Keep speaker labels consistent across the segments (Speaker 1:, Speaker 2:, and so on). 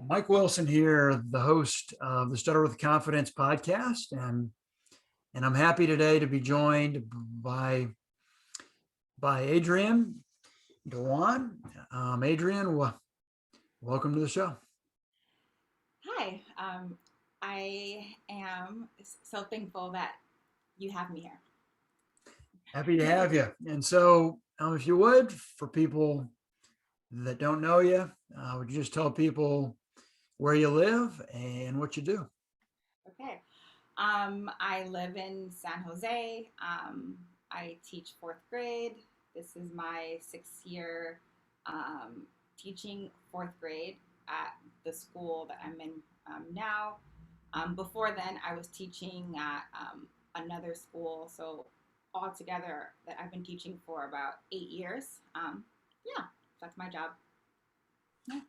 Speaker 1: Mike Wilson here, the host of the Stutter with Confidence podcast, and I'm happy today to be joined by Adrienne Dewan. Adrienne, welcome to the show.
Speaker 2: Hi, I am so thankful that you have me here.
Speaker 1: Happy to have you. And so, if you would, for people that don't know you, would you just tell people where you live and what you do?
Speaker 2: Okay. I live in San Jose. I teach fourth grade. This is my 6th year teaching fourth grade at the school that I'm in now. Before then, I was teaching at another school. So altogether, that I've been teaching for about 8 years. Yeah, that's my job. Yeah.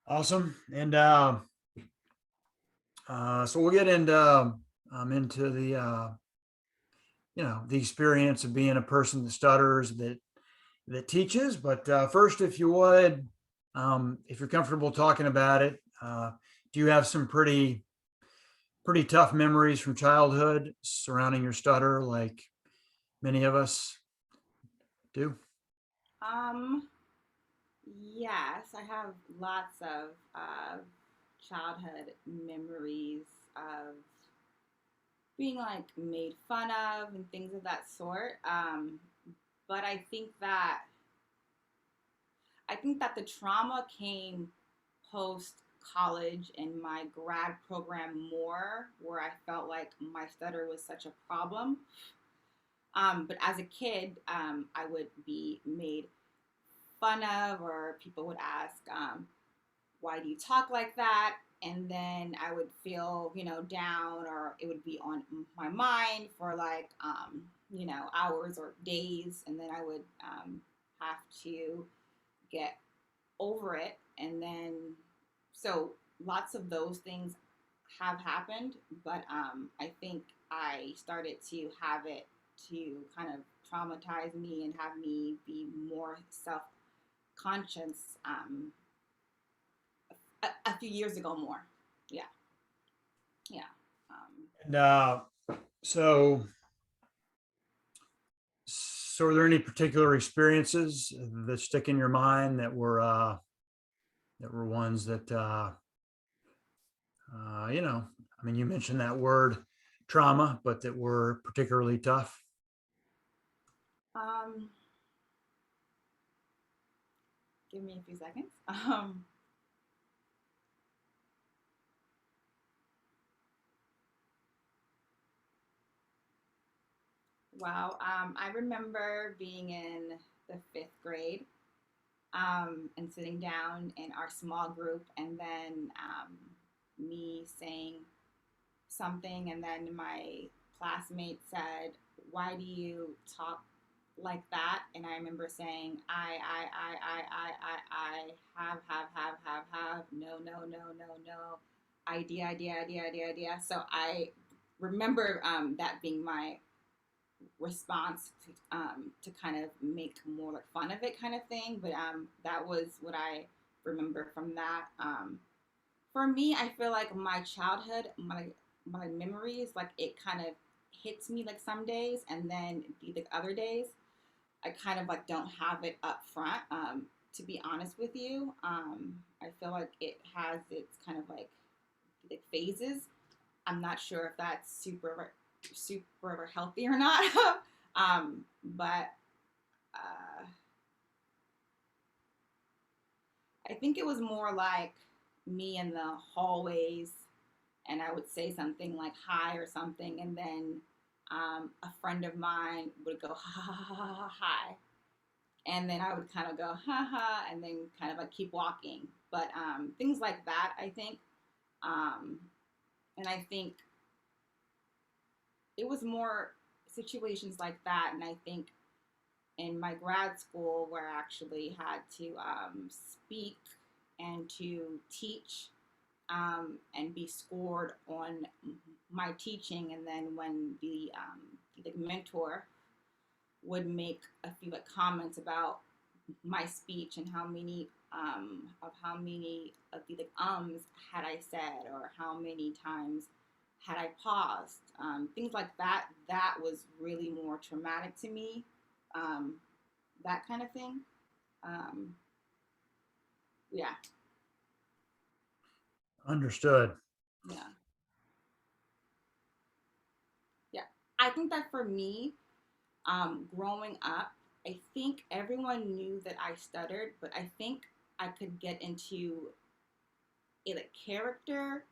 Speaker 1: Awesome. And so we'll get into the experience of being a person that stutters that teaches. But first, if you would, if you're comfortable talking about it, do you have some pretty tough memories from childhood surrounding your stutter, like many of us do?
Speaker 2: Um, yes, I have lots of childhood memories of being like made fun of and things of that sort. But I think that the trauma came post college and my grad program more, where I felt like my stutter was such a problem. But as a kid, I would be made fun of, or people would ask, why do you talk like that? And then I would feel, down, or it would be on my mind for like, hours or days. And then I would have to get over it. And then, so lots of those things have happened, but I think I started to have it to kind of traumatize me and have me be more self conscious a few years ago more. Yeah, yeah.
Speaker 1: And so, so are there any particular experiences that stick in your mind that were ones that I mean, you mentioned that word trauma, but that were particularly tough?
Speaker 2: Um, Give me a few seconds. Wow. I remember being in the 5th grade and sitting down in our small group, and then me saying something, and then my classmate said, "Why do you talk like that?" And I remember saying, I have, no, no, no, no, no, idea. So I remember that being my response to kind of make more like fun of it, kind of thing. But that was what I remember from that. For me, I feel like my childhood, my memories, like it kind of hits me like some days, and then the other days, I kind of like don't have it up front. To be honest with you, I feel like it has its kind of like phases. I'm not sure if that's super healthy or not. But I think it was more like me in the hallways, and I would say something like hi or something, and then a friend of mine would go ha ha ha ha ha hi, and then I would kind of go ha ha, and then kind of like keep walking. But things like that, I think, um, and I think it was more situations like that, and I think in my grad school where I actually had to speak and to teach and be scored on my teaching. And then when the mentor would make a few like comments about my speech and how many of the like ums had I said, or how many times had I paused, things like that. That was really more traumatic to me. Um, that kind of thing. Um, yeah,
Speaker 1: Understood.
Speaker 2: yeah, yeah. I think that for me, growing up, I think everyone knew that I stuttered, but I think I could get into a like character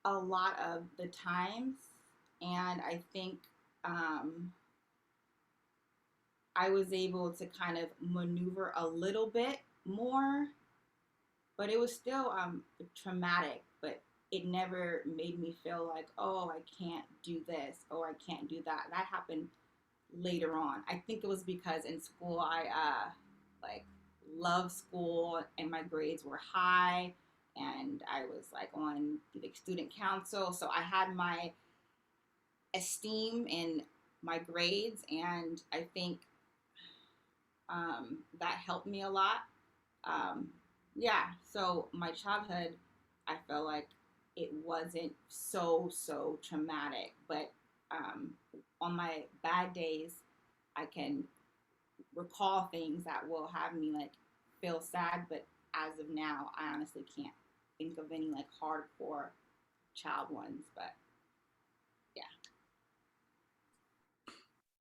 Speaker 2: a lot of the times, and I think um, I was able to kind of maneuver a little bit more, but it was still traumatic. But it never made me feel like, oh, I can't do this, oh, I can't do that. That happened later on. I think it was because in school I like loved school and my grades were high, and I was like on the like, student council, so I had my esteem in my grades, and I think that helped me a lot. Um, yeah, so my childhood, I felt like it wasn't so traumatic, but on my bad days, I can recall things that will have me like feel sad. But as of now, I honestly can't think of any like hardcore child ones. But yeah.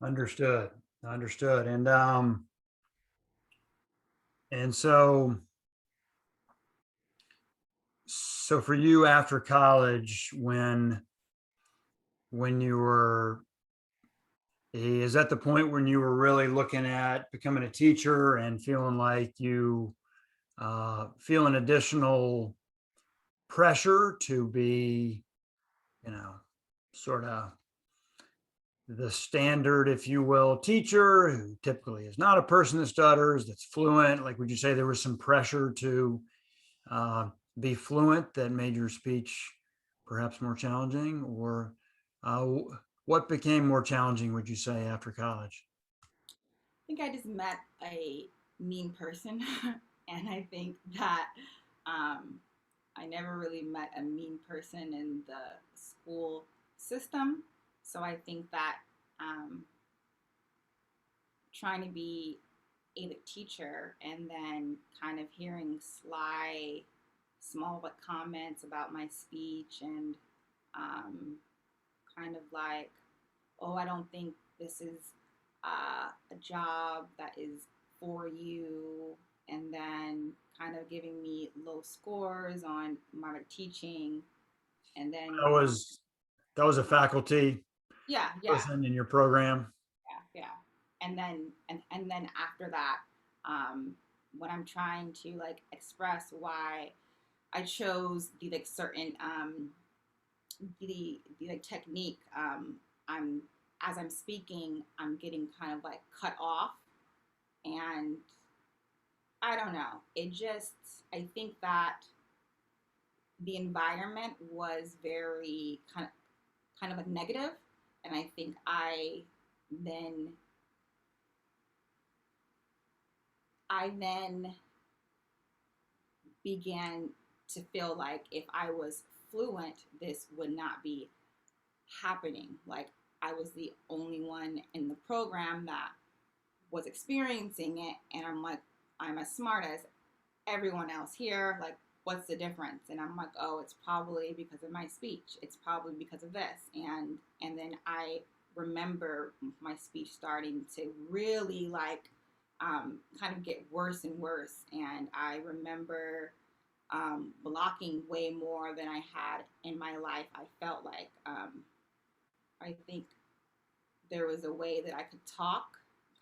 Speaker 1: Understood. Understood. And so for you after college, when you were, is that the point when you were really looking at becoming a teacher and feeling like you feel an additional pressure to be, you know, sort of the standard, if you will, teacher who typically is not a person that stutters, that's fluent? Like, would you say there was some pressure to uh, be fluent that made your speech perhaps more challenging? Or uh, what became more challenging, would you say, after college?
Speaker 2: I think I just met a mean person, and I think that um, I never really met a mean person in the school system. So I think that um, trying to be a teacher and then kind of hearing sly, small but comments about my speech, and um, kind of like, oh, I don't think this is a job that is for you, and then kind of giving me low scores on my teaching, and then
Speaker 1: That was that was a faculty
Speaker 2: yeah, yeah,
Speaker 1: person in your program.
Speaker 2: yeah, and then after that, um, when I'm trying to like express why I chose the like certain the like technique, I'm as I'm speaking, I'm getting kind of like cut off, and I don't know. It just, I think that the environment was very kind of a negative, and I think then I then began to feel like if I was fluent, this would not be happening. Like I was the only one in the program that was experiencing it, and I'm like, I'm as smart as everyone else here. Like, what's the difference? And I'm like, oh, it's probably because of my speech. It's probably because of this. And then I remember my speech starting to really like kind of get worse and worse. And I remember blocking way more than I had in my life. I felt like I think there was a way that I could talk,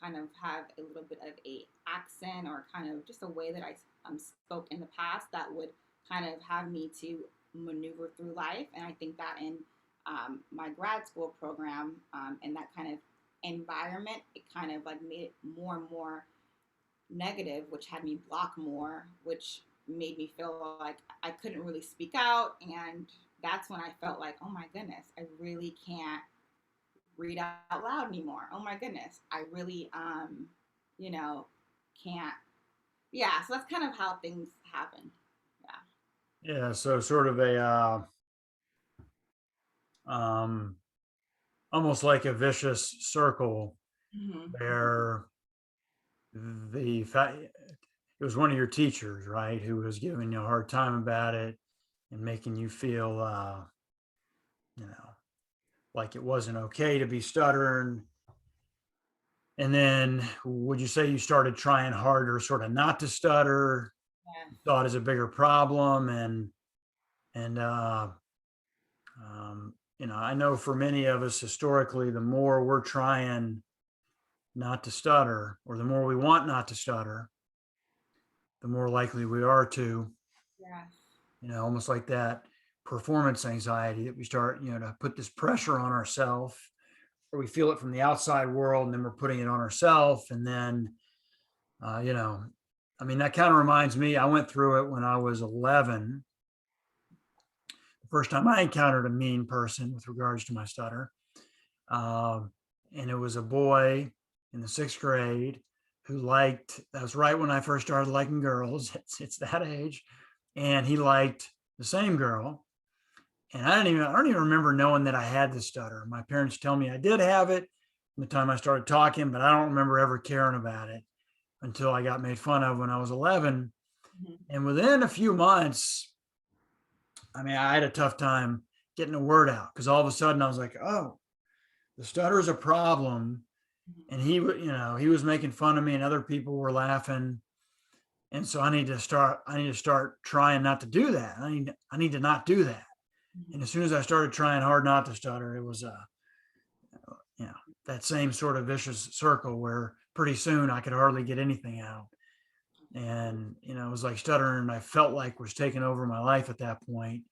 Speaker 2: kind of have a little bit of a accent, or kind of just a way that I spoke in the past that would kind of have me to maneuver through life. And I think that in my grad school program, and that kind of environment, it kind of like made it more and more negative, which had me block more, which made me feel like I couldn't really speak out. And that's when I felt like, oh my goodness, I really can't read out loud anymore. Oh my goodness, I really, you know, can't. Yeah, so that's kind of how things happen.
Speaker 1: Yeah. So sort of a um, almost like a vicious circle
Speaker 2: Yeah. Hmm.
Speaker 1: where the fact it was one of your teachers, right, who was giving you a hard time about it and making you feel, you know, like it wasn't okay to be stuttering. And then would you say you started trying harder, sort of not to stutter,
Speaker 2: Yes.
Speaker 1: saw it as a bigger problem, and you know, I know for many of us historically, the more we're trying not to stutter, or the more we want not to stutter, the more likely we are to,
Speaker 2: Yes.
Speaker 1: you know, almost like that performance anxiety that we start, you know, to put this pressure on ourselves, or we feel it from the outside world, and then we're putting it on ourselves, and then, you know, I mean, that kind of reminds me. I went through it when I was 11. The first time I encountered a mean person with regards to my stutter, um, and it was a boy in the sixth grade who liked. That was right when I first started liking girls. It's that age, and he liked the same girl. And I don't even remember knowing that I had the stutter. My parents tell me I did have it from the time I started talking, but I don't remember ever caring about it until I got made fun of when I was 11.
Speaker 2: Hmm.
Speaker 1: And within a few months, I mean, I had a tough time getting a word out because all of a sudden I was like, oh, the stutter is a problem. And
Speaker 2: Hmm.
Speaker 1: he, you know, he was making fun of me and other people were laughing. And so I need to start trying not to do that. I need to not do that. And
Speaker 2: Hmm.
Speaker 1: as soon as I started trying hard not to stutter, it was you know, that same sort of vicious circle where pretty soon I could hardly get anything out. And, you know, it was like stuttering, I felt like was taking over my life at that point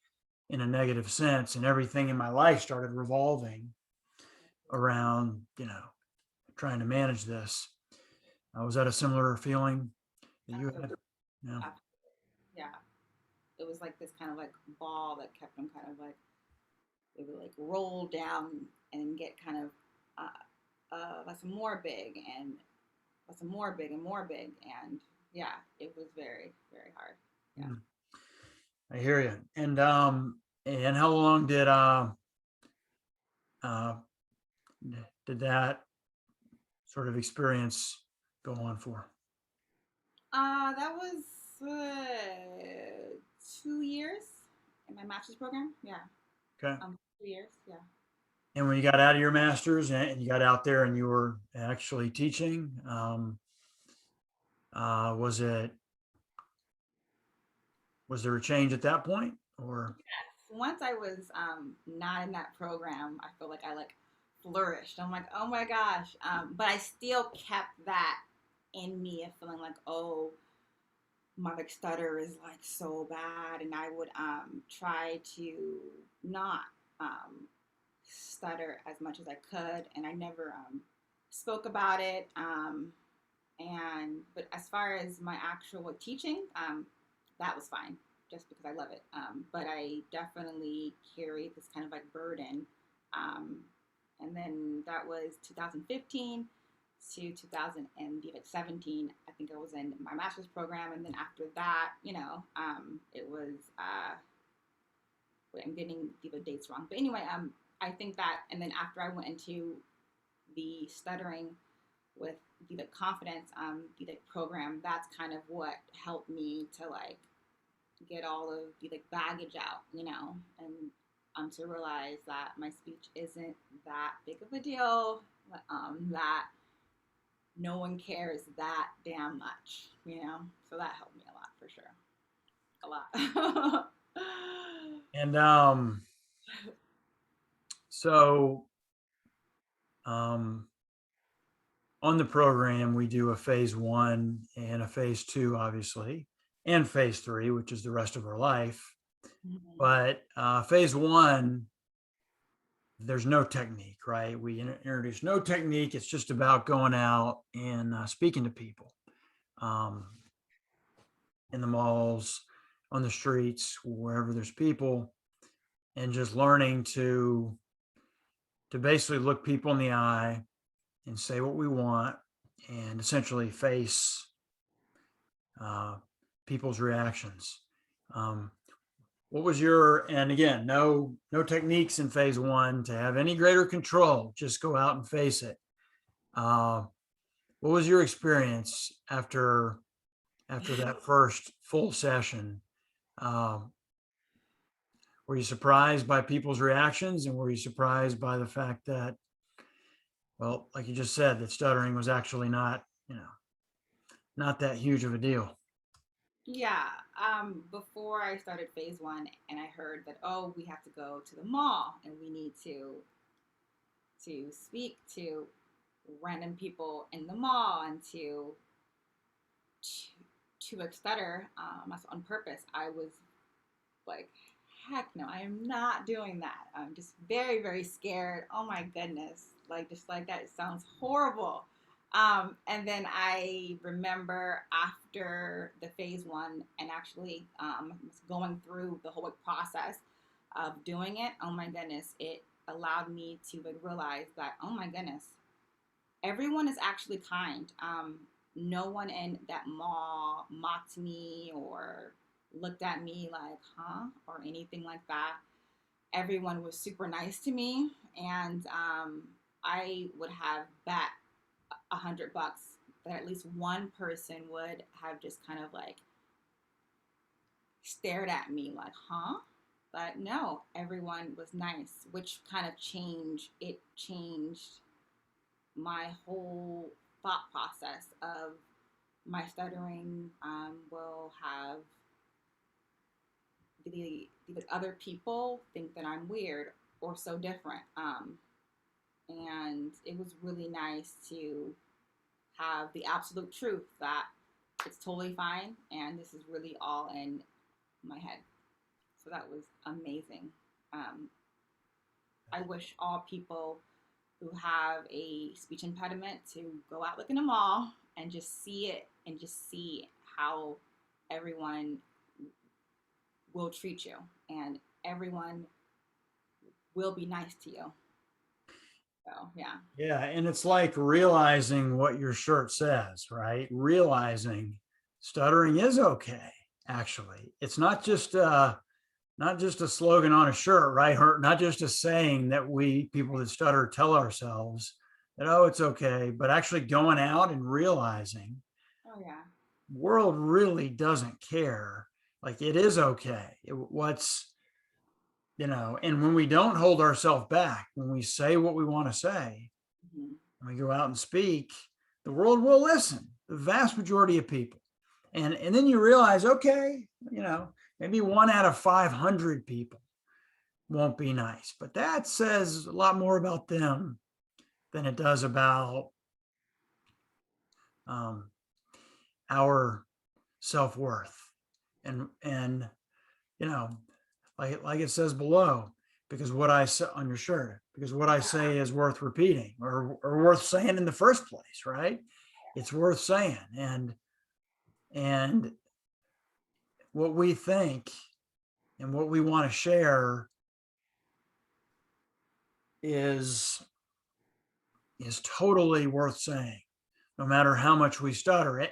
Speaker 1: in a negative sense. And everything in my life started revolving around, you know, trying to manage this. Was that a similar feeling that you had?
Speaker 2: Absolutely.
Speaker 1: Yeah.
Speaker 2: Yeah. It was like this kind of like ball that kept them kind of like, it would like roll down and get kind of less and more big and less and more big and more big. And yeah, it was very, very hard. Yeah.
Speaker 1: Mm, I hear you. And how long uh, did that sort of experience go on for?
Speaker 2: That was 2 years in my master's program. Yeah.
Speaker 1: Okay.
Speaker 2: 2 years. Yeah.
Speaker 1: And when you got out of your master's and you got out there and you were actually teaching, was it was there a change at that point, or?
Speaker 2: Once I was not in that program, I feel like I like flourished. I'm like, oh my gosh. But I still kept that in me of feeling like, oh, my like stutter is like so bad, and I would try to not stutter as much as I could, and I never spoke about it. And but as far as my actual like, teaching, that was fine, just because I love it. But I definitely carry this kind of like burden. Um, and then that was 2015 to 2017. I think I was in my master's program, and then after that, it was. Wait, I'm getting the dates wrong, but anyway, I think that, and then after I went into the stuttering with the like, confidence the like, program, that's kind of what helped me to like get all of the like baggage out, and to realize that my speech isn't that big of a deal, that no one cares that damn much, so that helped me a lot for sure, a lot.
Speaker 1: And so um, on the program, we do a phase one and a phase two, obviously, and phase three, which is the rest of our life.
Speaker 2: Mhm.
Speaker 1: But phase one, there's no technique, right? We introduce no technique. It's just about going out and speaking to people um, in the malls, on the streets, wherever there's people, and just learning to basically look people in the eye and say what we want and essentially face uh, people's reactions. Um, what was your, and again, no techniques in phase one to have any greater control, just go out and face it. What was your experience after that first full session? Um, were you surprised by people's reactions, and were you surprised by the fact that, well, like you just said, that stuttering was actually not, not that huge of a deal?
Speaker 2: Yeah. Before I started phase one, and I heard that, oh, we have to go to the mall and we need to speak to random people in the mall and to stutter, that's on purpose. I was like, heck no, I am not doing that. I'm just very, very scared. Oh my goodness. Like, just like that, it sounds horrible. And then I remember after the phase one and actually going through the whole process of doing it, oh my goodness, it allowed me to realize that, oh my goodness, everyone is actually kind. No one in that mall mocked me or looked at me like, huh, or anything like that. Everyone was super nice to me, and I would have bet $100 that at least one person would have just kind of like stared at me like, huh? But no, everyone was nice, which kind of changed my whole thought process of my stuttering will have the other people think that I'm weird or so different. And it was really nice to have the absolute truth that it's totally fine and this is really all in my head. So that was amazing. Um, I wish all people who have a speech impediment to go out like in a mall and just see it and just see how everyone will treat you and everyone will be nice to you. So, yeah.
Speaker 1: Yeah, and it's like realizing what your shirt says, right? Realizing stuttering is okay. Actually, it's not just a slogan on a shirt, right? Or not just a saying that we people that stutter tell ourselves that, oh, it's okay, but actually going out and realizing
Speaker 2: Oh, yeah.
Speaker 1: the world really doesn't care. Like it is okay. And when we don't hold ourselves back, when we say what we want to say,
Speaker 2: Mm-hmm.
Speaker 1: when we go out and speak, the world will listen. The vast majority of people. And then you realize, okay, maybe 1 out of 500 people won't be nice, but that says a lot more about them than it does about um, our self-worth. And you know, like it says below, because what I say on your shirt, because what I say is worth repeating or worth saying in the first place, right? It's worth saying. And what we think and what we want to share is totally worth saying, no matter how much we stutter.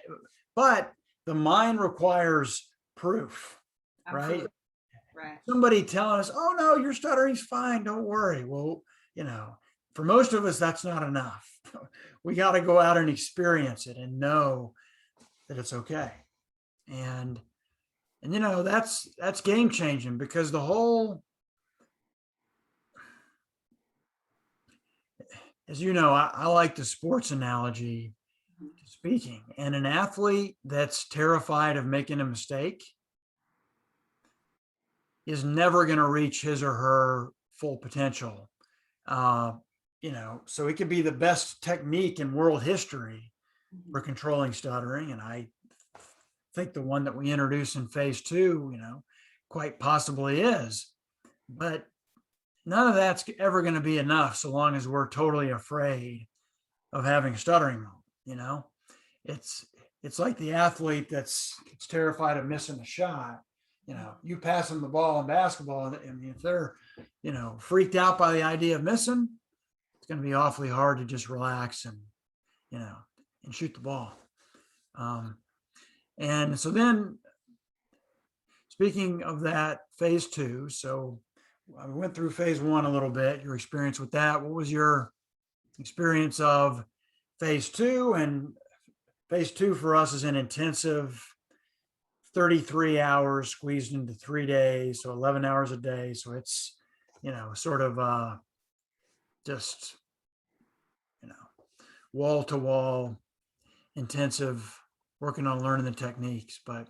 Speaker 1: But the mind requires proof, right?
Speaker 2: Absolutely. Right.
Speaker 1: Somebody telling us, oh no, your stuttering's fine, don't worry. Well, for most of us, that's not enough. We got to go out and experience it and know that it's okay. And that's game changing, because the whole, as you know, I like the sports analogy
Speaker 2: Mm-hmm.
Speaker 1: to speaking, and an athlete that's terrified of making a mistake is never going to reach his or her full potential. Uh, so it could be the best technique in world history
Speaker 2: Mm-hmm.
Speaker 1: for controlling stuttering. And I think the one that we introduced in phase two, quite possibly is. But none of that's ever going to be enough so long as we're totally afraid of having a stuttering moment. It's it's like the athlete that's terrified of missing a shot. You pass them the ball in basketball, and if they're freaked out by the idea of missing, it's going to be awfully hard to just relax and you know and shoot the ball. Um, And so then, speaking of that, phase two. So I went through phase one a little bit, your experience with that. What was your experience of phase two? And phase two for us is an intensive 33 hours squeezed into 3 days, so 11 hours a day. So it's, sort of just, wall to wall intensive, working on learning the techniques. But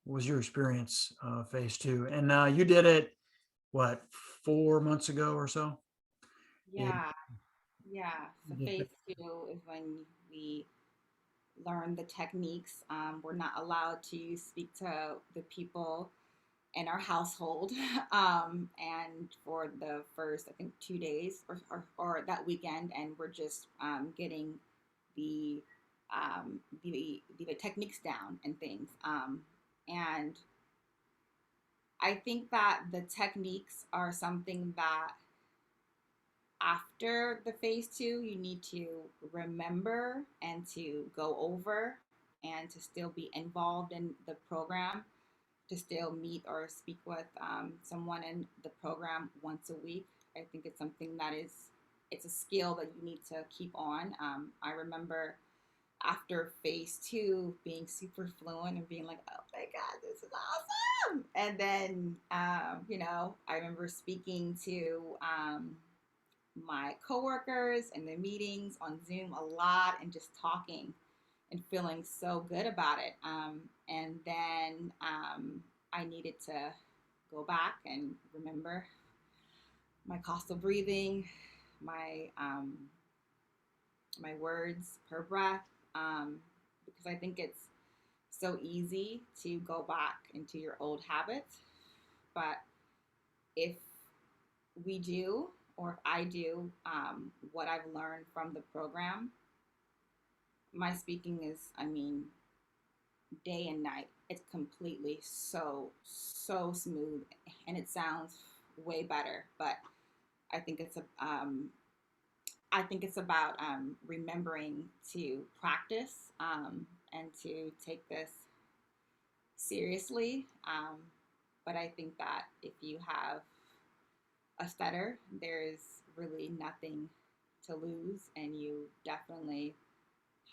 Speaker 1: what was your experience phase two? And you did it, what, 4 months ago or so? Yeah.
Speaker 2: Yeah, yeah. So phase two is when we learn the techniques. We're not allowed to speak to the people in our household. And for the first, I think, 2 days or that weekend, and we're just getting the, the techniques down and things. And I think that the techniques are something that after the phase two, you need to remember and to go over and to still be involved in the program, to still meet or speak with someone in the program once a week. I think it's something that it's a skill that you need to keep on. I remember after phase two being super fluent and being like, oh my God, this is awesome. And then, I remember speaking to my coworkers and the meetings on Zoom a lot and just talking and feeling so good about it. And then I needed to go back and remember my coastal breathing, my my words per breath, because I think it's so easy to go back into your old habits. But if we do, or if I do, what I've learned from the program, my speaking is, day and night. It's completely so smooth, and it sounds way better. But I think it's a I think it's about remembering to practice and to take this seriously. But I think that if you have a stutter, there's really nothing to lose, and you definitely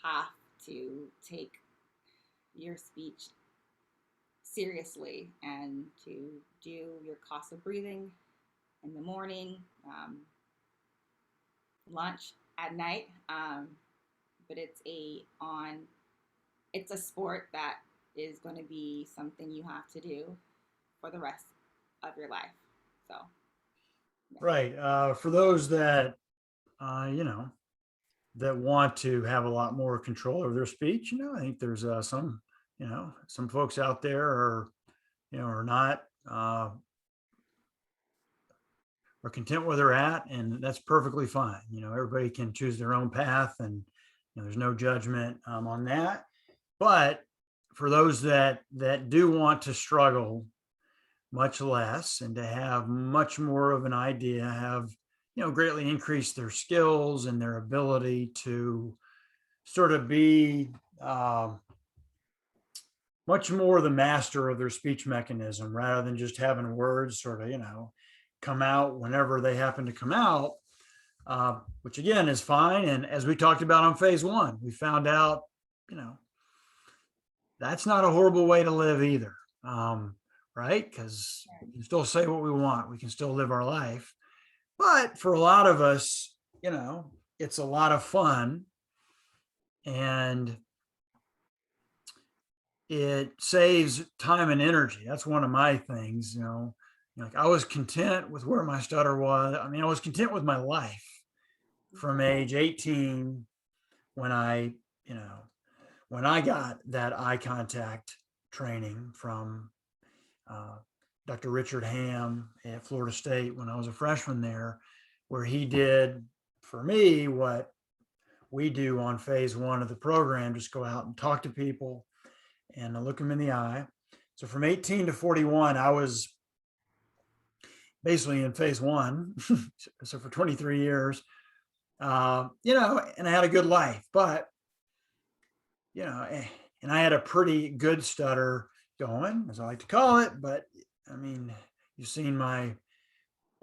Speaker 2: have to take your speech seriously and to do your coastal breathing in the morning, lunch, at night. But it's a sport that is going to be something you have to do for the rest of your life. So, yeah.
Speaker 1: Right. For those that, that want to have a lot more control over their speech, I think there's some folks out there are not, are content where they're at, and that's perfectly fine. Everybody can choose their own path, and there's no judgment on that. But for those that do want to struggle much less and to have much more of an idea, have greatly increased their skills and their ability to sort of be much more the master of their speech mechanism, rather than just having words sort of come out whenever they happen to come out, which again is fine. And as we talked about on phase one, we found out that's not a horrible way to live either. Right? Because we can still say what we want, we can still live our life. But for a lot of us, it's a lot of fun, and it saves time and energy. That's one of my things. Like, I was content with where my stutter was. I was content with my life from age 18 when I got that eye contact training from Dr. Richard Ham at Florida State when I was a freshman there, where he did for me what we do on phase one of the program: just go out and talk to people and look them in the eye. So from 18 to 41, I was basically in phase one. So for 23 years, and I had a good life. But, and and I had a pretty good stutter going, as I like to call it. But I mean, you've seen my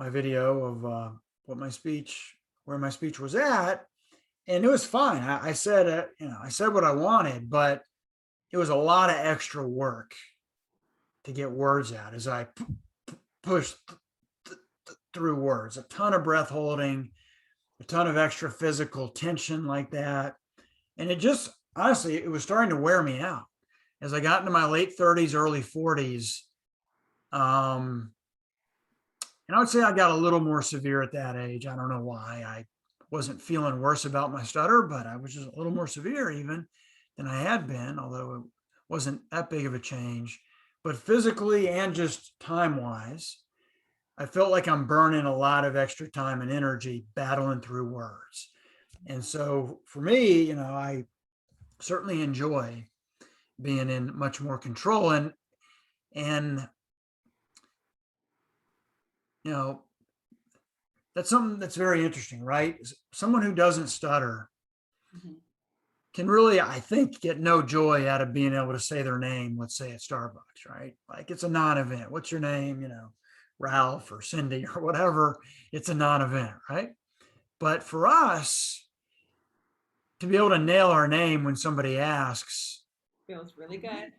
Speaker 1: video of what my speech, where my speech was at, and it was fine. I said, I said what I wanted, but it was a lot of extra work to get words out as I pushed through words, a ton of breath holding, a ton of extra physical tension like that. And it just, honestly, it was starting to wear me out as I got into my late 30s, early 40s. And I would say I got a little more severe at that age. I don't know why. I wasn't feeling worse about my stutter, but I was just a little more severe even than I had been, although it wasn't that big of a change. But physically and just time wise, I felt like I'm burning a lot of extra time and energy battling through words. And so for me, I certainly enjoy being in much more control. And you know, that's something that's very interesting, right? Someone who doesn't stutter
Speaker 2: Mhm.
Speaker 1: can really, I think, get no joy out of being able to say their name, let's say at Starbucks, right? Like it's a non-event. What's your name? Ralph or Cindy or whatever. It's a non-event, right? But for us to be able to nail our name when somebody asks
Speaker 2: Feels really good.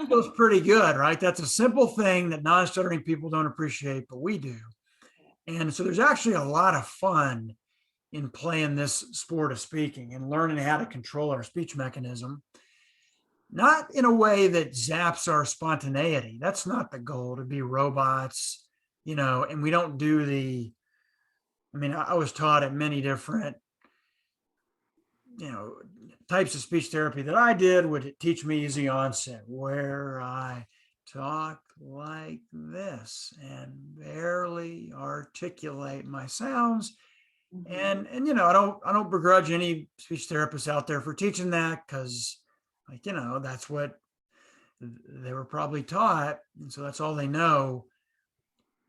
Speaker 1: feels pretty good, right? That's a simple thing that non-stuttering people don't appreciate, but we do. And so there's actually a lot of fun in playing this sport of speaking and learning how to control our speech mechanism, not in a way that zaps our spontaneity. That's not the goal, to be robots, and we don't do I mean, I was taught at many different, you know, types of speech therapy that I did would teach me easy onset, where I talk like this and barely articulate my sounds.
Speaker 2: Mhm.
Speaker 1: And I don't begrudge any speech therapists out there for teaching that, because that's what they were probably taught, and so that's all they know.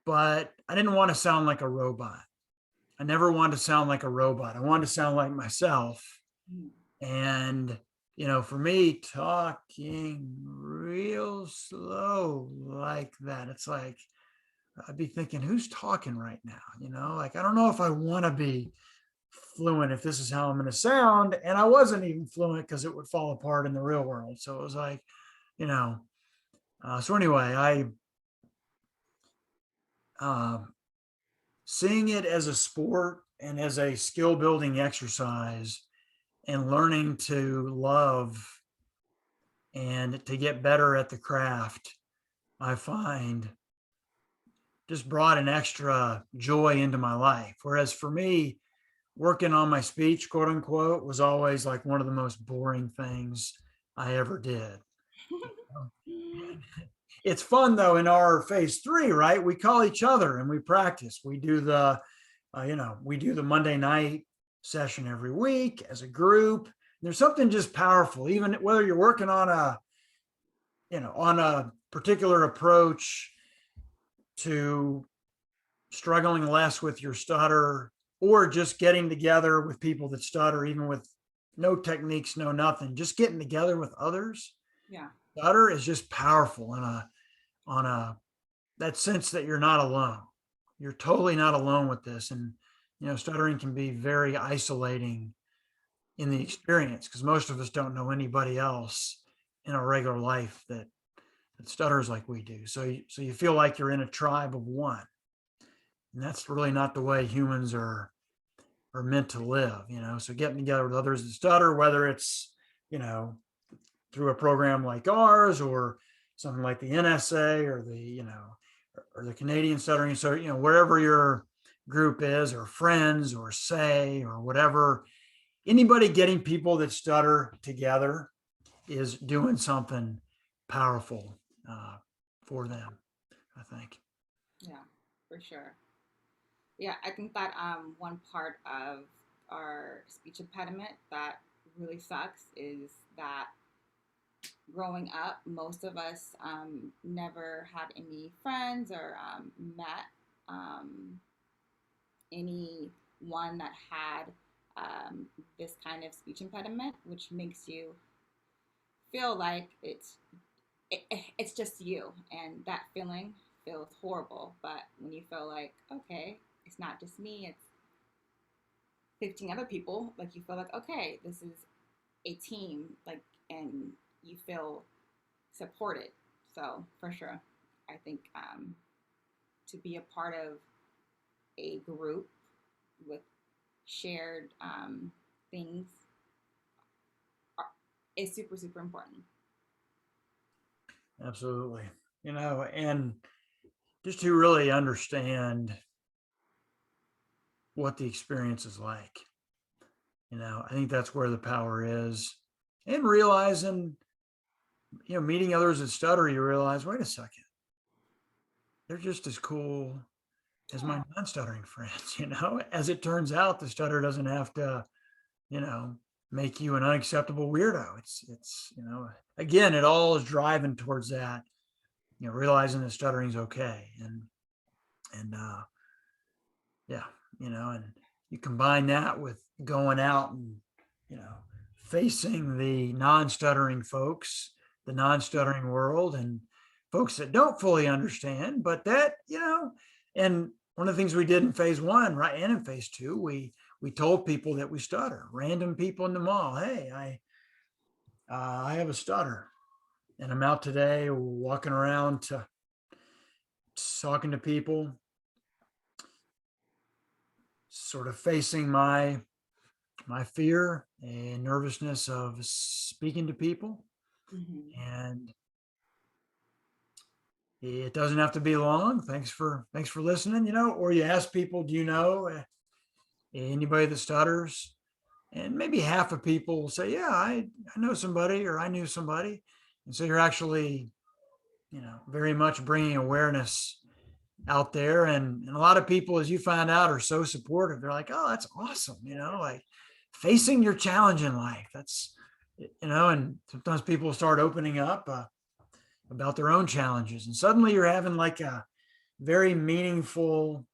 Speaker 1: But I didn't want to sound like a robot. I never wanted to sound like a robot. I wanted to sound like myself.
Speaker 2: Mhm.
Speaker 1: And for me, talking real slow like that, it's like I'd be thinking, who's talking right now? Like, I don't know if I want to be fluent if this is how I'm going to sound. And I wasn't even fluent because it would fall apart in the real world. So it was like, you know, so anyway, uh, seeing it as a sport and as a skill building exercise and learning to love and to get better at the craft, I find just brought an extra joy into my life. Whereas for me, working on my speech, quote unquote, was always like one of the most boring things I ever did. It's fun though in our phase 3, right? We call each other and we practice. We do the Monday night session every week as a group. There's something just powerful, even whether you're working on a particular approach to struggling less with your stutter, or just getting together with people that stutter, even with no techniques, no nothing, just getting together with others.
Speaker 2: Yeah.
Speaker 1: Stutter is just powerful on a that sense that you're not alone. You're totally not alone with this. And stuttering can be very isolating in the experience, because most of us don't know anybody else in our regular life that stutters like we do. So you feel like you're in a tribe of one, and that's really not the way humans are meant to live. So getting together with others that stutter, whether it's you know through a program like ours, or something like the NSA, or the Canadian Stuttering. So wherever your group is, or friends, or say, or whatever, anybody getting people that stutter together is doing something powerful for them, I think.
Speaker 2: Yeah, for sure. Yeah, I think that one part of our speech impediment that really sucks is that growing up, most of us never had any friends or met um, anyone that had this kind of speech impediment, which makes you feel like it's just you, and that feeling feels horrible. But when you feel like, okay, it's not just me, it's 15 other people, like you feel like, okay, this is a team, like, and you feel supported. So for sure, I think to be a part of a group with shared things are, is super, super important.
Speaker 1: Absolutely. And just to really understand what the experience is like, I think that's where the power is. And realizing, meeting others that stutter, you realize, wait a second, they're just as cool as
Speaker 2: Yeah,
Speaker 1: my non-stuttering friends. As it turns out, the stutter doesn't have to, you know, make you an unacceptable weirdo. Again, it all is driving towards that, realizing that stuttering's okay. And yeah, and you combine that with going out and, you know, facing the non-stuttering folks, the non-stuttering world, and folks that don't fully understand, but that, and one of the things we did in phase one, right, and in phase two, we told people that we stutter, random people in the mall, hey, I have a stutter, and I'm out today walking around to talking to people, sort of facing my fear and nervousness of speaking to people.
Speaker 2: mm-hmm.
Speaker 1: And it doesn't have to be long. Thanks for listening, or you ask people, do you know anybody that stutters? And maybe half of people will say, yeah, I know somebody, or I knew somebody. And so you're actually, very much bringing awareness out there. And a lot of people, as you find out, are so supportive. They're like, oh, that's awesome. Like facing your challenge in life. That's, and sometimes people start opening up about their own challenges. And suddenly you're having like a very meaningful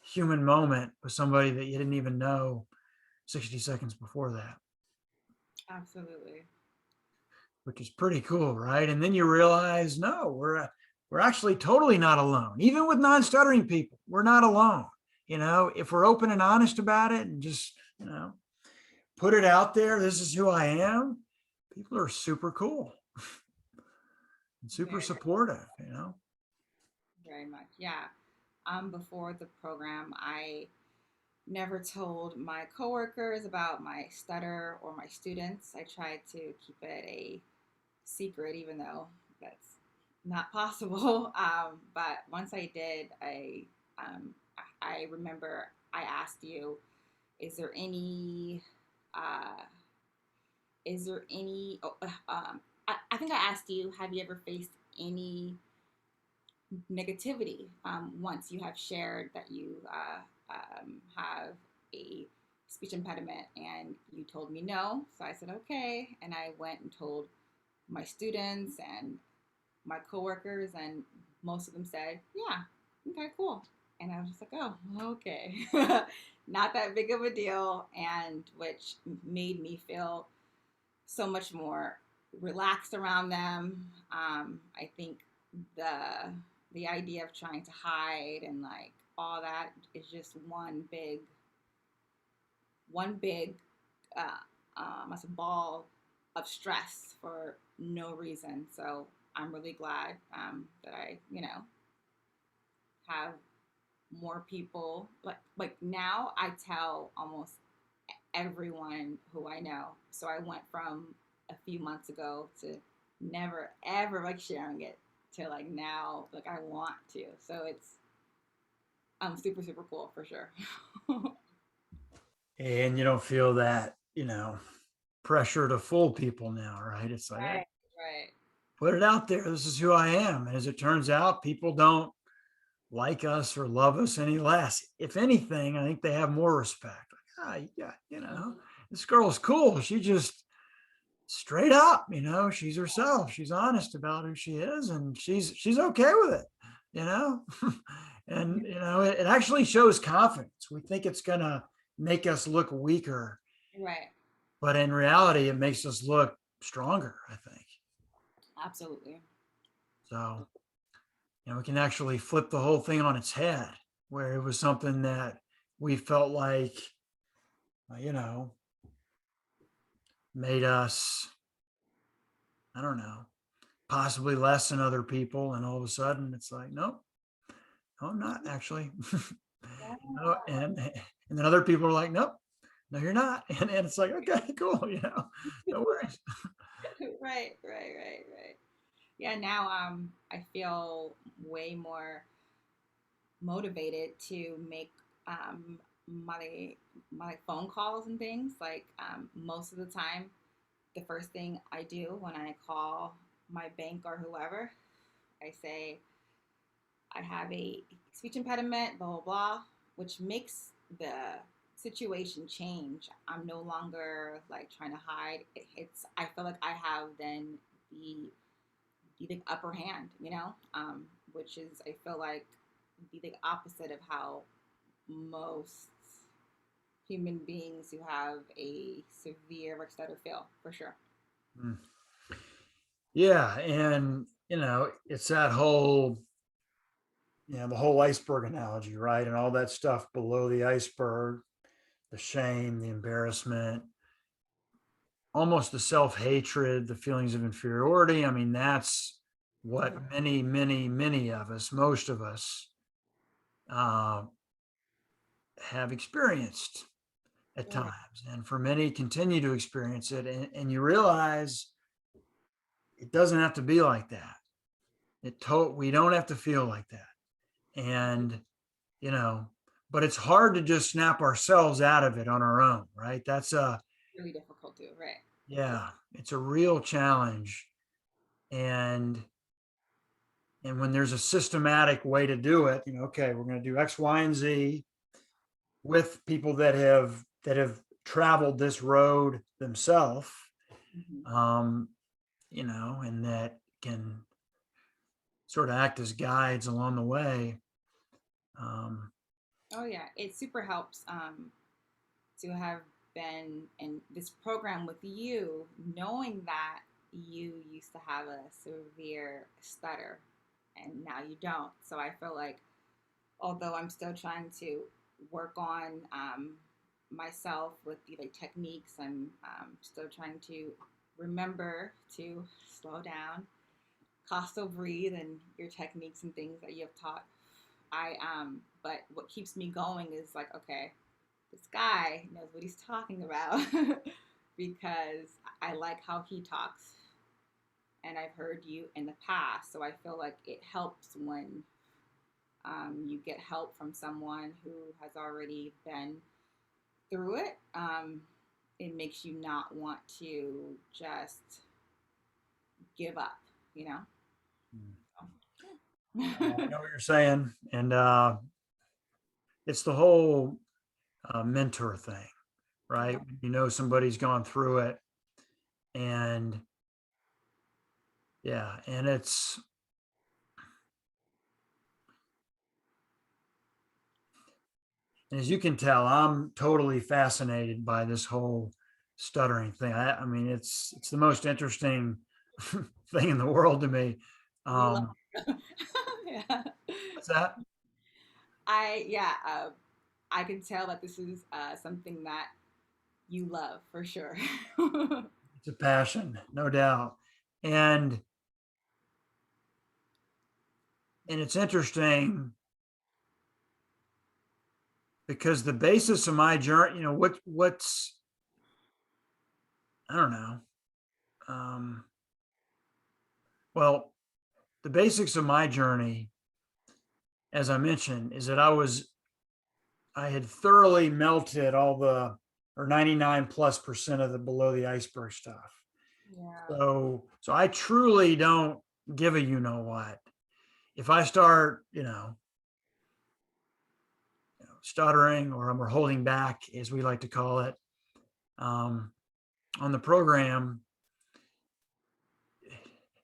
Speaker 1: human moment with somebody that you didn't even know 60 seconds before that,
Speaker 2: Absolutely.
Speaker 1: which is pretty cool, right? And then you realize, no, we're actually totally not alone. Even with non-stuttering people, we're not alone. If we're open and honest about it and just, put it out there, this is who I am, people are super cool and super
Speaker 2: Very,
Speaker 1: supportive.
Speaker 2: very much. Yeah. Before the program, I never told my coworkers about my stutter or my students. I tried to keep it a secret, even though that's not possible. But once I did, um, I remember I asked you, is there any, uh, is there any, I think I asked you, have you ever faced any negativity once you have shared that you have a speech impediment, and you told me no. So I said, okay. And I went and told my students and my coworkers, and most of them said, yeah, okay, cool. And I was just like, oh, okay. Not that big of a deal. And which made me feel so much more relaxed around them. I think the the idea of trying to hide and like all that is just one big uh, as a ball of stress for no reason. So I'm really glad that I have more people like now I tell almost everyone who I know. So I went from a few months ago to never ever like sharing it to like now like I want to. So it's super super cool for sure.
Speaker 1: And you don't feel that, pressure to fool people now, right? It's like, hey,
Speaker 2: Right, right.
Speaker 1: put it out there. This is who I am. And as it turns out, people don't like us or love us any less. If anything, I think they have more respect. Like, yeah,
Speaker 2: Mhm.
Speaker 1: this girl's cool. She just straight up, she's herself. She's honest about who she is, and she's okay with it, you know. And it actually shows confidence. We think it's gonna make us look weaker,
Speaker 2: Right.
Speaker 1: but in reality, it makes us look stronger, I think.
Speaker 2: Absolutely.
Speaker 1: So, we can actually flip the whole thing on its head, where it was something that we felt like, you know, made us, I don't know, possibly less than other people. And all of a sudden it's like, nope, no, I'm not actually.
Speaker 2: Yeah.
Speaker 1: And then other people are like, nope, no, you're not. And it's like, okay, cool, no worries.
Speaker 2: Right, right, right, right. Yeah, now I feel way more motivated to make um my my phone calls and things. Like most of the time, the first thing I do when I call my bank or whoever, I say I have a speech impediment, blah blah blah, which makes the situation change. I'm no longer like trying to hide. It's I feel like I have then the upper hand, which is I feel like the opposite of how most human beings who have a severe work stutter feel for sure.
Speaker 1: Mm. Yeah. And, it's that whole, the whole iceberg analogy, right? And all that stuff below the iceberg, the shame, the embarrassment, almost the self-hatred, the feelings of inferiority. I mean, that's what many, many, many of us, most of us, uh, have experienced at
Speaker 2: Right.
Speaker 1: times, and for many continue to experience it. And you realize it doesn't have to be like that. We don't have to feel like that. And you know, but it's hard to just snap ourselves out of it on our own, right? That's a
Speaker 2: Really difficult to, right?
Speaker 1: Yeah, it's a real challenge. And when there's a systematic way to do it, okay, we're going to do X, Y, and Z with people that have traveled this road themselves,
Speaker 2: Mm-hmm.
Speaker 1: um, and that can sort of act as guides along the way. Um,
Speaker 2: Oh yeah, it super helps to have been in this program with you, knowing that you used to have a severe stutter and now you don't. So I feel like although I'm still trying to work on myself with the like, techniques, I'm still trying to remember to slow down, coastal breathe, and your techniques and things that you have taught. But what keeps me going is like, okay, this guy knows what he's talking about because I like how he talks and I've heard you in the past. So I feel like it helps when you get help from someone who has already been through it. It makes you not want to just give up, you know? So,
Speaker 1: I
Speaker 2: yeah.
Speaker 1: know what you're saying, and it's the whole mentor thing, right? Somebody's gone through it, and yeah, and as you can tell, I'm totally fascinated by this whole stuttering thing. I mean, it's the most interesting thing in the world to me.
Speaker 2: We love
Speaker 1: Um,
Speaker 2: it. Yeah.
Speaker 1: what's that?
Speaker 2: Yeah, I can tell that this is something that you love for sure.
Speaker 1: It's a passion, no doubt. And it's interesting because the basis of my journey, what's I don't know. Um, well, the basics of my journey, as I mentioned, is that I had thoroughly melted all the or 99+% of the below the iceberg stuff.
Speaker 2: Yeah.
Speaker 1: So I truly don't give a what. If I start, stuttering or holding back, as we like to call it, um, on the program,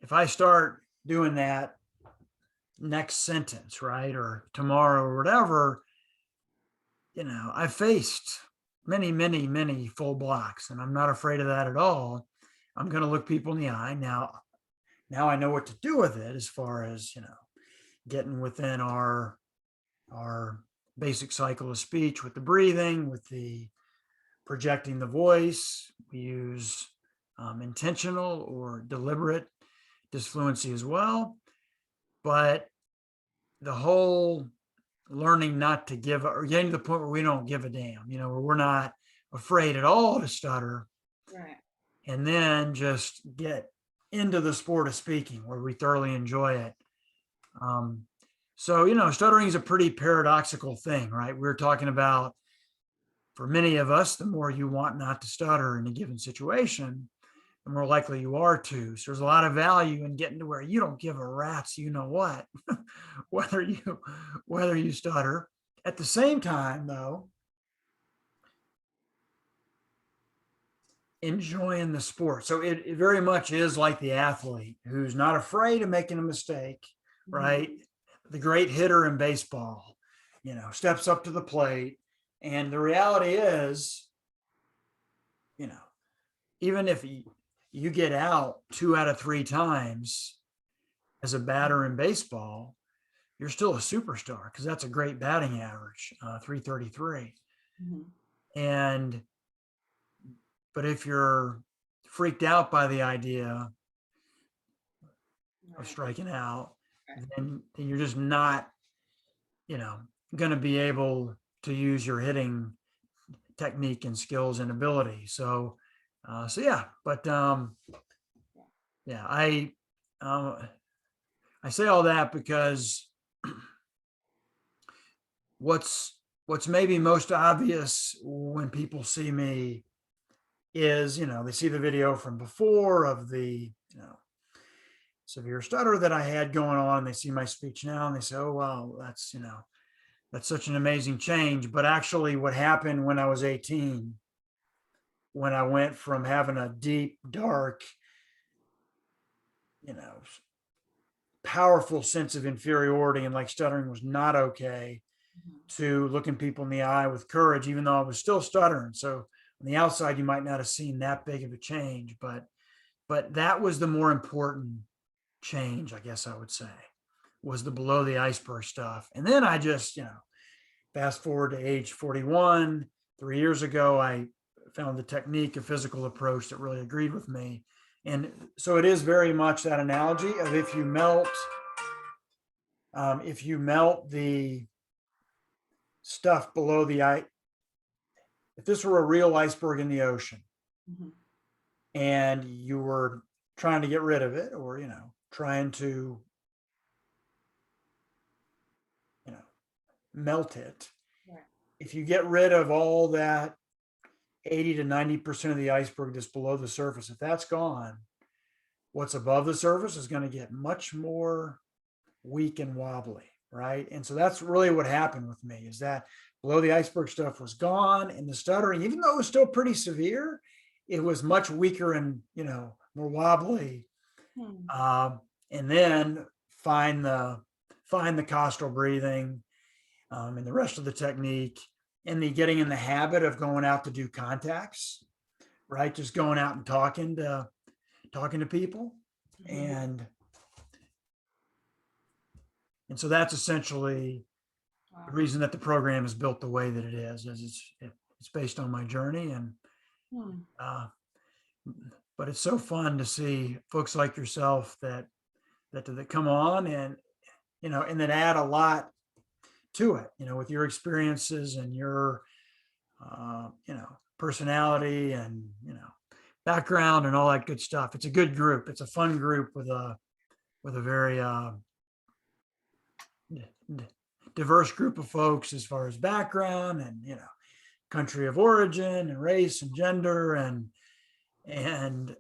Speaker 1: if I start doing that next sentence, right, or tomorrow or whatever, I faced many, many, many full blocks, and I'm not afraid of that at all. I'm going to look people in the eye. Now, now I know what to do with it as far as, getting within our basic cycle of speech with the breathing, with the projecting the voice. We use intentional or deliberate disfluency as well. But the whole learning not to give, or getting to the point where we don't give a damn, where we're not afraid at all to stutter,
Speaker 2: Right.
Speaker 1: and then just get into the sport of speaking where we thoroughly enjoy it. So, stuttering is a pretty paradoxical thing, right? We're talking about, for many of us, the more you want not to stutter in a given situation, the more likely you are to. So there's a lot of value in getting to where you don't give a rat's what, whether you stutter. At the same time, though, enjoying the sport. So it very much is like the athlete who's not afraid of making a mistake, right? The great hitter in baseball, steps up to the plate. And the reality is, even if you get out 2 out of 3 times as a batter in baseball, you're still a superstar because that's a great batting average, 333. And but if you're freaked out by the idea of striking out, then you're just not, going to be able to use your hitting technique and skills and ability. So yeah, but yeah, I say all that because what's maybe most obvious when people see me is, they see the video from before of the, severe stutter that I had going on. They see my speech now and they say, oh, wow, that's such an amazing change. But actually what happened when I was 18, when I went from having a deep, dark, powerful sense of inferiority and like stuttering was not okay, to looking people in the eye with courage, even though I was still stuttering. So on the outside, you might not have seen that big of a change, but that was the more important change, I guess I would say, was the below the iceberg stuff. And then I just, fast forward to age 41, 3 years ago, I found the technique, a physical approach that really agreed with me. And so it is very much that analogy of if you melt the stuff below the ice, if this were a real iceberg in the ocean and you were trying to get rid of it, or, trying to, melt it.
Speaker 2: Right.
Speaker 1: If you get rid of all that 80 to 90% of the iceberg that's below the surface, if that's gone, what's above the surface is going to get much more weak and wobbly, right? And so that's really what happened with me, is that below the iceberg stuff was gone, and the stuttering, even though it was still pretty severe, it was much weaker and, more wobbly. And then find the costal breathing, and the rest of the technique, and the getting in the habit of going out to do contacts, right? Just going out and talking to people. And so that's essentially the reason that the program is built the way that it is it's based on my journey. And but it's so fun to see folks like yourself that come on and, and that add a lot to it, with your experiences and your, personality and, background and all that good stuff. It's a good group. It's a fun group with a very diverse group of folks as far as background and, country of origin and race and gender and and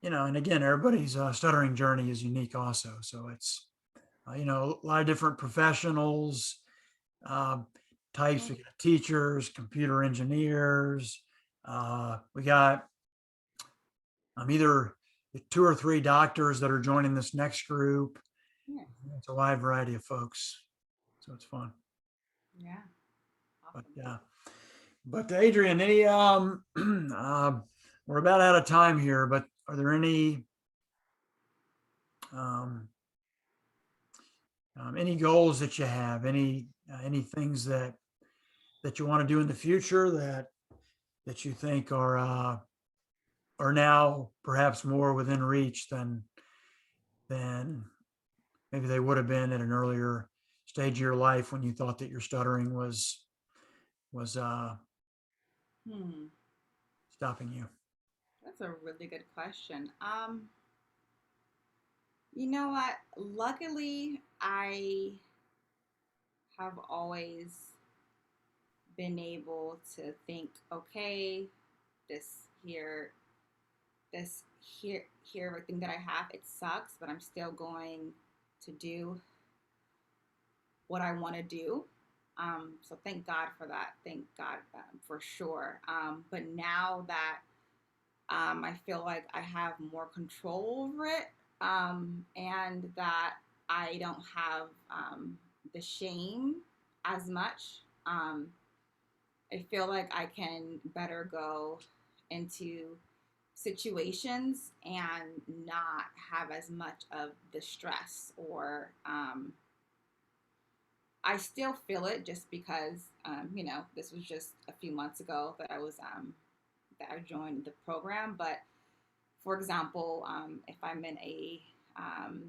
Speaker 1: again, everybody's stuttering journey is unique also. So it's a lot of different professionals, types. We got teachers, computer engineers. We got either 2 or 3 doctors that are joining this next group. It's a wide variety of folks, so it's fun.
Speaker 2: Yeah.
Speaker 1: Awesome. But Adrienne, any we're about out of time here, but are there any um, any goals that you have, any things that you want to do in the future that you think are now perhaps more within reach than maybe they would have been at an earlier stage of your life when you thought that your stuttering was
Speaker 2: Hmm.
Speaker 1: stopping you.
Speaker 2: That's a really good question. You know what? Luckily, I have always been able to think, okay, this here, this here, everything that I have, it sucks, but I'm still going to do what I want to do. So thank God for that. Thank God for sure. But now that I feel like I have more control over it, and that I don't have the shame as much. I feel like I can better go into situations and not have as much of the stress or I still feel it just because this was just a few months ago that I joined the program. But for example, if I'm in um,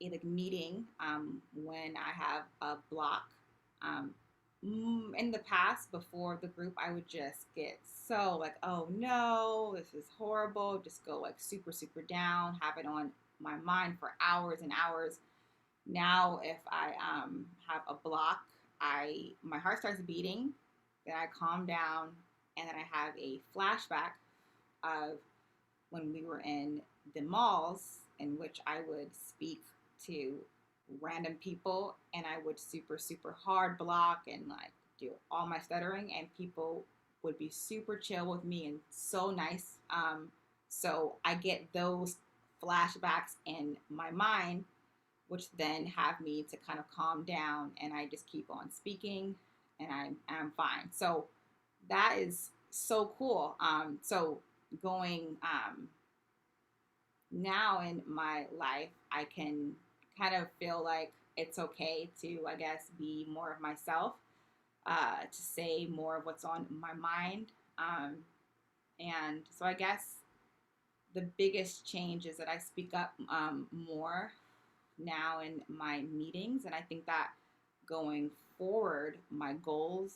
Speaker 2: a like meeting when I have a block, um, in the past before the group, I would just get so like, oh no, this is horrible. Just go like super super down, have it on my mind for hours and hours. Now, if I have a block, I my heart starts beating, then I calm down, and then I have a flashback of when we were in the malls, in which I would speak to random people, and I would super super hard block and like do all my stuttering, and people would be super chill with me and so nice. So I get those flashbacks in my mind, which then have me to kind of calm down, and I just keep on speaking, and I'm fine. So that is so cool. So going now in my life, I can kind of feel like it's okay to, I guess, be more of myself, to say more of what's on my mind. And so I guess the biggest change is that I speak up more now in my meetings. And I think that going forward, my goals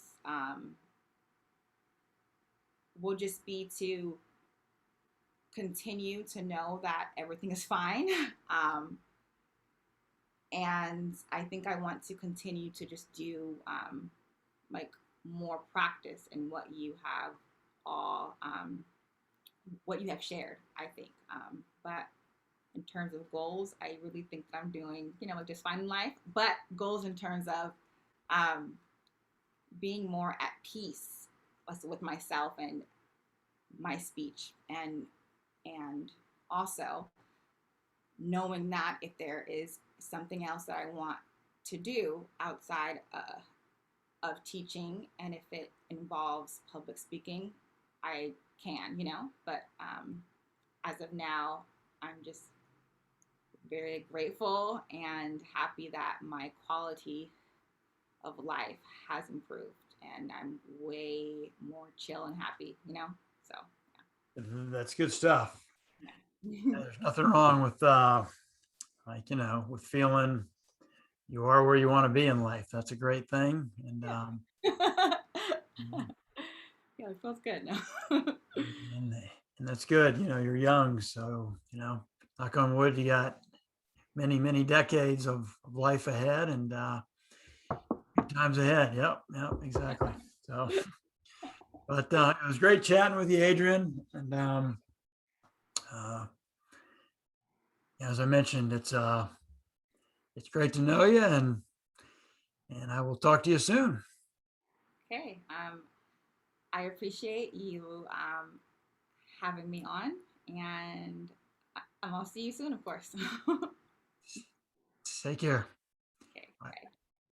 Speaker 2: will just be to continue to know that everything is fine. um, and I think I want to continue to just do like more practice in all what you have shared. I think, but in terms of goals, I really think that I'm doing like just fine in life. But goals in terms of um, being more at peace with myself and my speech, and also knowing that if there is something else that I want to do outside of teaching, and if it involves public speaking, I can. But as of now, I'm just very grateful and happy that my quality of life has improved, and I'm way more chill and happy. So,
Speaker 1: That's good stuff.
Speaker 2: yeah.
Speaker 1: There's nothing wrong with with feeling you are where you want to be in life. That's a great thing. And
Speaker 2: Yeah. Yeah, it feels good now.
Speaker 1: and, and that's good. You're young, so knock on wood, you got many, many decades of life ahead, and good times ahead. Yep, yep, exactly. So, but it was great chatting with you, Adrienne. And uh, as I mentioned, it's great to know you, and I will talk to you soon.
Speaker 2: Okay. I appreciate you having me on, and I'll see you soon, of course.
Speaker 1: Take care.
Speaker 2: Okay.
Speaker 1: Bye.
Speaker 2: Bye.